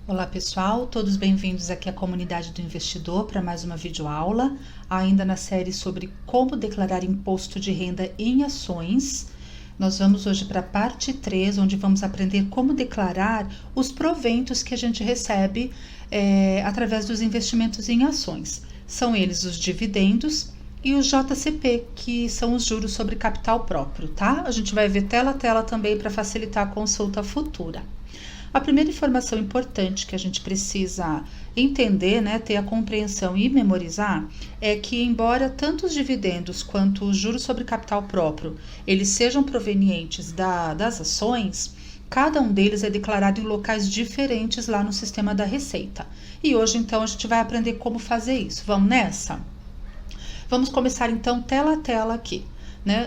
Olá pessoal, todos bem-vindos aqui à comunidade do investidor para mais uma videoaula, ainda na série sobre como declarar imposto de renda em ações. Nós vamos hoje para a parte 3, onde vamos aprender como declarar os proventos que a gente recebe através dos investimentos em ações. São eles os dividendos e os JCP, que são os juros sobre capital próprio, tá? A gente vai ver tela a tela também para facilitar a consulta futura. A primeira informação importante que a gente precisa entender, ter a compreensão e memorizar, é que embora tanto os dividendos quanto os juros sobre capital próprio, eles sejam provenientes das ações, cada um deles é declarado em locais diferentes lá no sistema da Receita. E hoje, então, a gente vai aprender como fazer isso. Vamos nessa? Vamos começar, então, tela a tela aqui,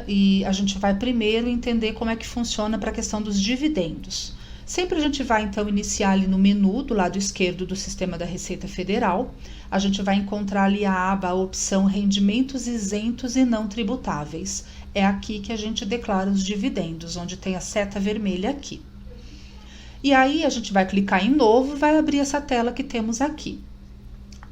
E a gente vai primeiro entender como é que funciona para a questão dos dividendos. Sempre a gente vai, então, iniciar ali no menu do lado esquerdo do sistema da Receita Federal. A gente vai encontrar ali a opção Rendimentos Isentos e Não Tributáveis. É aqui que a gente declara os dividendos, onde tem a seta vermelha aqui. E aí, a gente vai clicar em Novo e vai abrir essa tela que temos aqui.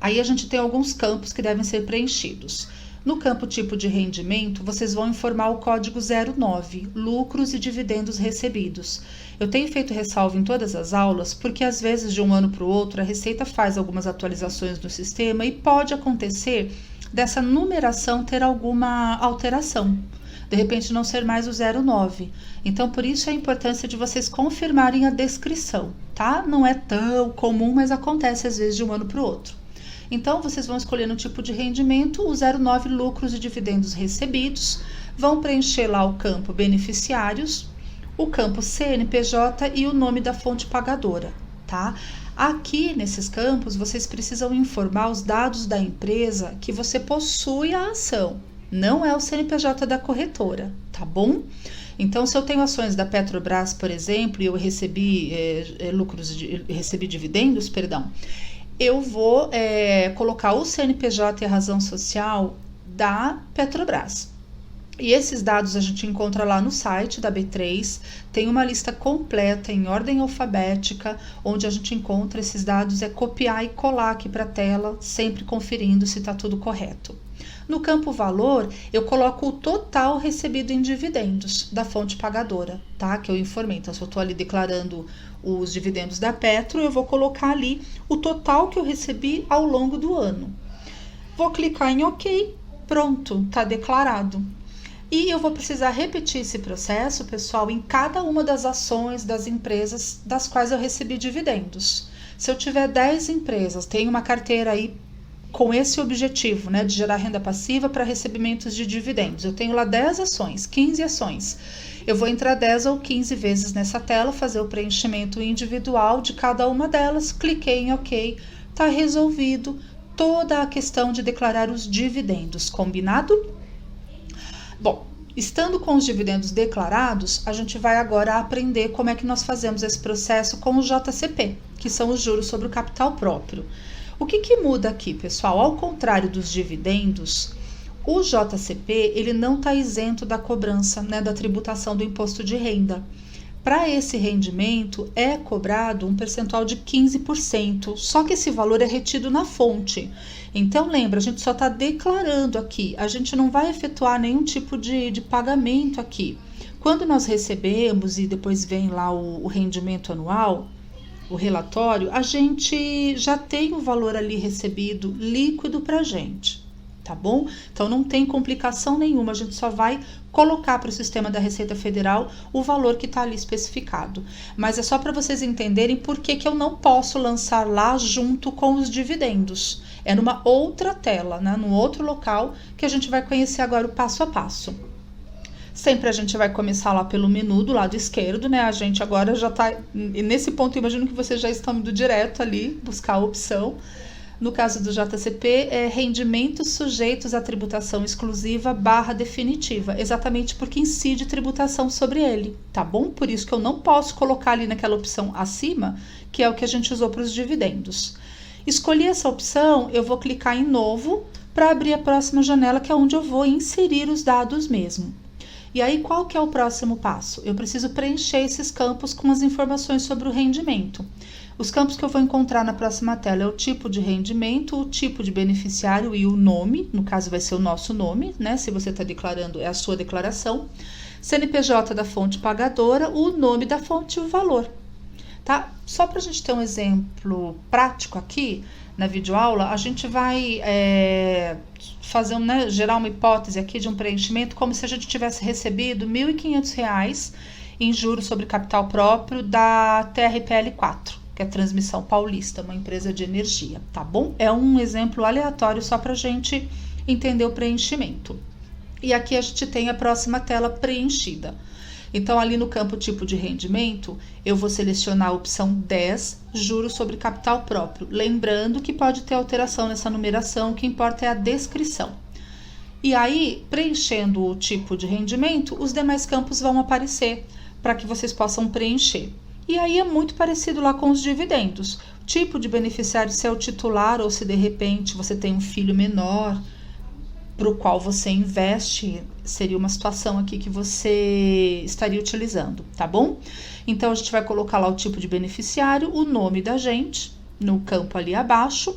Aí, a gente tem alguns campos que devem ser preenchidos. No campo Tipo de Rendimento, vocês vão informar o código 09, Lucros e Dividendos Recebidos. Eu tenho feito ressalva em todas as aulas, porque às vezes de um ano para o outro a Receita faz algumas atualizações no sistema e pode acontecer dessa numeração ter alguma alteração. De repente não ser mais o 09. Então, por isso a importância de vocês confirmarem a descrição, tá? Não é tão comum, mas acontece às vezes de um ano para o outro. Então, vocês vão escolher no tipo de rendimento o 09 Lucros e Dividendos Recebidos, vão preencher lá o campo Beneficiários, o campo CNPJ e o nome da fonte pagadora, tá? Aqui, nesses campos, vocês precisam informar os dados da empresa que você possui a ação, não é o CNPJ da corretora, tá bom? Então, se eu tenho ações da Petrobras, por exemplo, e eu recebi dividendos, eu vou colocar o CNPJ e a razão social da Petrobras. E esses dados a gente encontra lá no site da B3, tem uma lista completa em ordem alfabética, onde a gente encontra esses dados, é copiar e colar aqui para a tela, sempre conferindo se está tudo correto. No campo valor, eu coloco o total recebido em dividendos da fonte pagadora, tá? Que eu informei. Então, se eu estou ali declarando os dividendos da Petro, eu vou colocar ali o total que eu recebi ao longo do ano. Vou clicar em OK, pronto, está declarado. E eu vou precisar repetir esse processo, pessoal, em cada uma das ações das empresas das quais eu recebi dividendos. Se eu tiver 10 empresas, tenho uma carteira aí com esse objetivo, de gerar renda passiva para recebimentos de dividendos. Eu tenho lá 10 ações, 15 ações. Eu vou entrar 10 ou 15 vezes nessa tela, fazer o preenchimento individual de cada uma delas, cliquei em OK, está resolvido toda a questão de declarar os dividendos, combinado? Bom, estando com os dividendos declarados, a gente vai agora aprender como é que nós fazemos esse processo com o JCP, que são os juros sobre o capital próprio. O que muda aqui, pessoal? Ao contrário dos dividendos, o JCP ele não está isento da cobrança, da tributação do imposto de renda. Para esse rendimento é cobrado um percentual de 15%, só que esse valor é retido na fonte. Então, lembra, a gente só está declarando aqui, a gente não vai efetuar nenhum tipo de pagamento aqui. Quando nós recebemos e depois vem lá o rendimento anual, o relatório, a gente já tem o valor ali recebido líquido para a gente, tá bom? Então, não tem complicação nenhuma, a gente só vai colocar para o sistema da Receita Federal o valor que está ali especificado. Mas é só para vocês entenderem por que eu não posso lançar lá junto com os dividendos. É numa outra tela, num outro local, que a gente vai conhecer agora o passo a passo. Sempre a gente vai começar lá pelo menu do lado esquerdo, A gente agora já está, nesse ponto, eu imagino que vocês já estão indo direto ali, buscar a opção. No caso do JCP, é rendimentos sujeitos à tributação exclusiva / definitiva, exatamente porque incide tributação sobre ele, tá bom? Por isso que eu não posso colocar ali naquela opção acima, que é o que a gente usou para os dividendos. Escolhi essa opção, eu vou clicar em Novo para abrir a próxima janela, que é onde eu vou inserir os dados mesmo. E aí, qual que é o próximo passo? Eu preciso preencher esses campos com as informações sobre o rendimento. Os campos que eu vou encontrar na próxima tela é o tipo de rendimento, o tipo de beneficiário e o nome, no caso vai ser o nosso nome, né? Se você está declarando, é a sua declaração. CNPJ da fonte pagadora, o nome da fonte e o valor. Tá? Só para a gente ter um exemplo prático aqui, na videoaula, a gente vai fazer, né, gerar uma hipótese aqui de um preenchimento como se a gente tivesse recebido R$ 1.500 em juros sobre capital próprio da TRPL4, que é a Transmissão Paulista, uma empresa de energia, tá bom? É um exemplo aleatório só para a gente entender o preenchimento. E aqui a gente tem a próxima tela preenchida. Então, ali no campo tipo de rendimento, eu vou selecionar a opção 10, juros sobre capital próprio. Lembrando que pode ter alteração nessa numeração, o que importa é a descrição. E aí, preenchendo o tipo de rendimento, os demais campos vão aparecer para que vocês possam preencher. E aí é muito parecido lá com os dividendos. Tipo de beneficiário, se é o titular ou se de repente você tem um filho menor para o qual você investe, seria uma situação aqui que você estaria utilizando, tá bom? Então, a gente vai colocar lá o tipo de beneficiário, o nome da gente, no campo ali abaixo,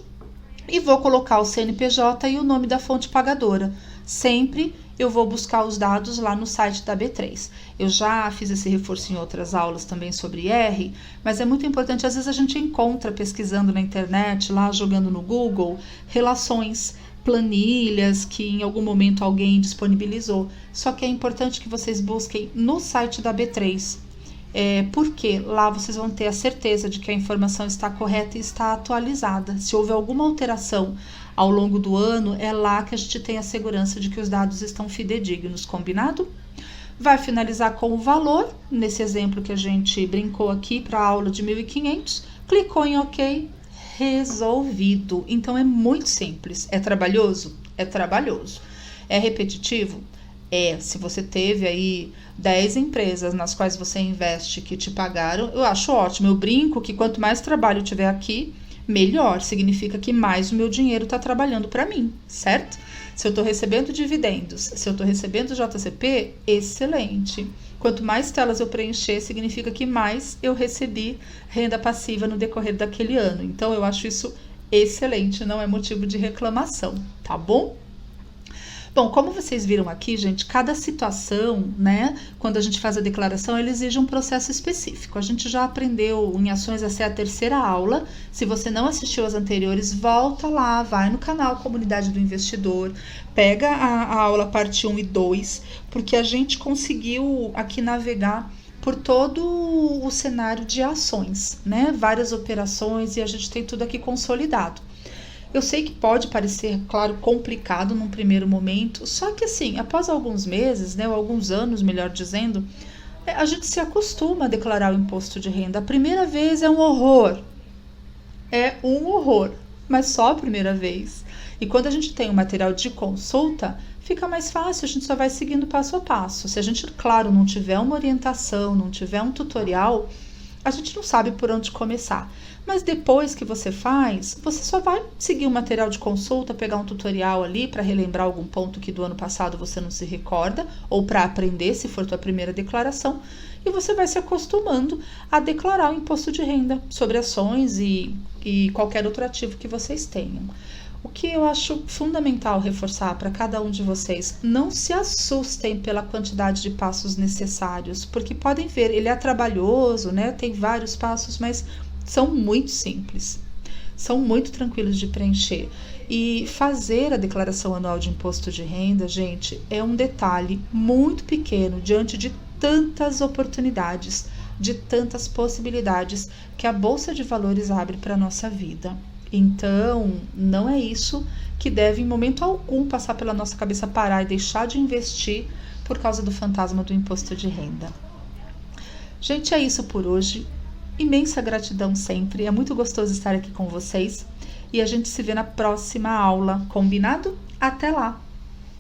e vou colocar o CNPJ e o nome da fonte pagadora. Sempre eu vou buscar os dados lá no site da B3. Eu já fiz esse reforço em outras aulas também sobre IR, mas é muito importante, às vezes a gente encontra pesquisando na internet, lá jogando no Google, relações, planilhas que em algum momento alguém disponibilizou. Só que é importante que vocês busquem no site da B3, porque lá vocês vão ter a certeza de que a informação está correta e está atualizada. Se houver alguma alteração ao longo do ano, é lá que a gente tem a segurança de que os dados estão fidedignos, combinado? Vai finalizar com o valor, nesse exemplo que a gente brincou aqui para a aula de 1.500, clicou em OK, resolvido. Então é muito simples. É trabalhoso? É trabalhoso. É repetitivo? Se você teve aí 10 empresas nas quais você investe que te pagaram, eu acho ótimo. Eu brinco que quanto mais trabalho eu tiver aqui, melhor. Significa que mais o meu dinheiro está trabalhando para mim, certo? Se eu estou recebendo dividendos, se eu estou recebendo JCP, excelente. Quanto mais telas eu preencher, significa que mais eu recebi renda passiva no decorrer daquele ano. Então, eu acho isso excelente, não é motivo de reclamação, tá bom? Bom, como vocês viram aqui, gente, cada situação, né, quando a gente faz a declaração, ela exige um processo específico. A gente já aprendeu em ações, essa é a terceira aula. Se você não assistiu as anteriores, volta lá, vai no canal Comunidade do Investidor, pega a aula parte 1 e 2, porque a gente conseguiu aqui navegar por todo o cenário de ações, né, várias operações, e a gente tem tudo aqui consolidado. Eu sei que pode parecer, claro, complicado num primeiro momento, só que assim, após alguns meses, né, ou alguns anos, melhor dizendo, a gente se acostuma a declarar o imposto de renda. A primeira vez é um horror, mas só a primeira vez. E quando a gente tem um material de consulta, fica mais fácil, a gente só vai seguindo passo a passo. Se a gente, claro, não tiver uma orientação, não tiver um tutorial, a gente não sabe por onde começar. Mas depois que você faz, você só vai seguir um material de consulta, pegar um tutorial ali para relembrar algum ponto que do ano passado você não se recorda, ou para aprender, se for tua primeira declaração, e você vai se acostumando a declarar o imposto de renda sobre ações e qualquer outro ativo que vocês tenham. O que eu acho fundamental reforçar para cada um de vocês, não se assustem pela quantidade de passos necessários, porque podem ver, ele é trabalhoso, né? Tem vários passos, mas são muito simples, são muito tranquilos de preencher. E fazer a declaração anual de imposto de renda, gente, é um detalhe muito pequeno diante de tantas oportunidades, de tantas possibilidades que a Bolsa de Valores abre para a nossa vida. Então, não é isso que deve, em momento algum, passar pela nossa cabeça, parar e deixar de investir por causa do fantasma do imposto de renda. Gente, é isso por hoje. Imensa gratidão sempre. É muito gostoso estar aqui com vocês. E a gente se vê na próxima aula. Combinado? Até lá!